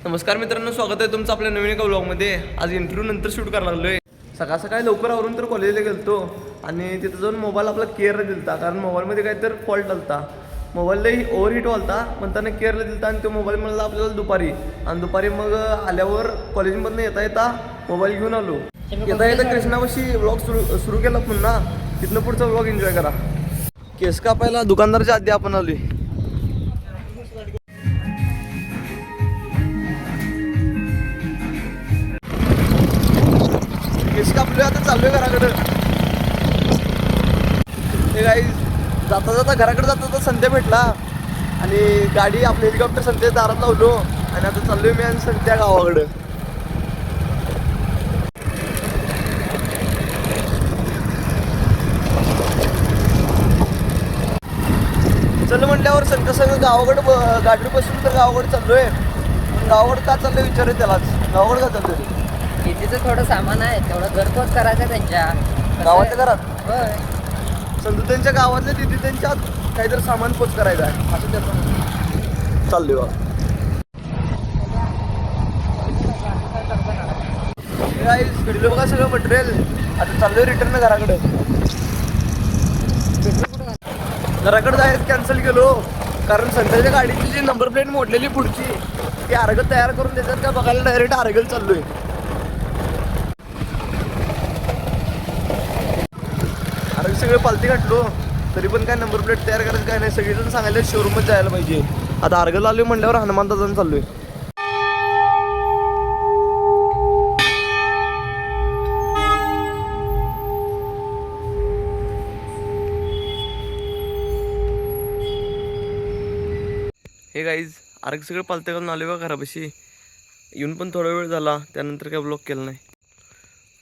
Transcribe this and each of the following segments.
नमस्कार मित्रांनो, स्वागत आहे तुमचं आपल्या नवीन एका व्लॉगमध्ये. आज इंटरव्ह्यू नंतर शूट करायला लागलो आहे. सकाळ सकाळी लवकर आवरून तर कॉलेजला गेलतो आणि तिथं जाऊन मोबाईल आपला केअरला दिलता, कारण मोबाईलमध्ये काहीतरी फॉल्ट आलता. मोबाईललाही ओव्हरहीट व्हालता, म्हणताना केअरला दिलता आणि तो मोबाईल मिळाला आपल्याला दुपारी मग आल्यावर कॉलेजमधून येता मोबाईल घेऊन आलो. येता कृष्णापाशी व्लॉग सुरू केला पुन्हा. तिथनं पुढचा व्लॉग एन्जॉय करा. केस कापायला दुकानदाराच्या आधी आपण आलोय. केस कापलोय, आता चाललोय घराकडं. हे काही जाता घराकडे जाता संध्या भेटला आणि गाडी आपली हेलिकॉप्टर संध्या दारात लावलो आणि आता चाललोय मी आणि संध्या गावाकडं. चल म्हटल्यावर संध्या सगळं गावाकडं गाडीवर बसून तर गावाकडे चाललोय. गावाकडं का चाललोय विचारूय त्यालाच. गावाकडे का चाललोय? शेतीचं थोडं सामान आहे, तेवढं घरपोच करायचं त्यांच्या गावाच्या घरात. होय. संधू त्यांच्या गावातल्या तिथे त्यांच्यात काहीतरी सामान पोच करायचं आहे असं त्याचं चाललोय बा. घडलं बघा सगळं मटेरियल. आता चाललोय रिटर्न घराकडे. घराकडे जायचं कॅन्सल केलो, कारण संध्याच्या गाडीची जी नंबर प्लेट मोडलेली पुढची ती आर्गल तयार करून देतात का बघायला डायरेक्ट आर्गल चाललोय. आर्गल सगळे पालती घातलो तरी पण काय नंबर प्लेट तयार करायचं काय नाही. सगळेजण सांगायला शोरूममध्ये जायला पाहिजे. आता आर्गल आलोय म्हणल्यावर हनुमान दादांना चाललोय. हे गाईज आर्ग सगळं पालते घालून आले बघा घरापाशी. येऊन पण थोडा वेळ झाला, त्यानंतर काय ब्लॉग केला नाही.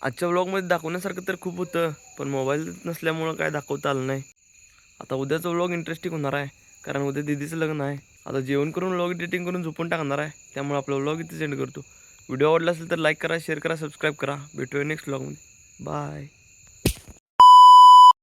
आजच्या ब्लॉगमध्ये दाखवण्यासारखं तर खूप होतं, पण मोबाईल नसल्यामुळं काय दाखवता आलं नाही. आता उद्याचं व्लॉग इंटरेस्टिंग होणार आहे, कारण उद्या दीदीचं लग्न आहे. आता जेवण करून व्लॉग एडिटिंग करून झोपून टाकणार आहे. त्यामुळे आपला व्लॉग इथे सेंड करतो. व्हिडिओ आवडला असेल तर लाईक करा, शेअर करा, सबस्क्राईब करा. भेटूया नेक्स्ट व्लॉगमध्ये. बाय.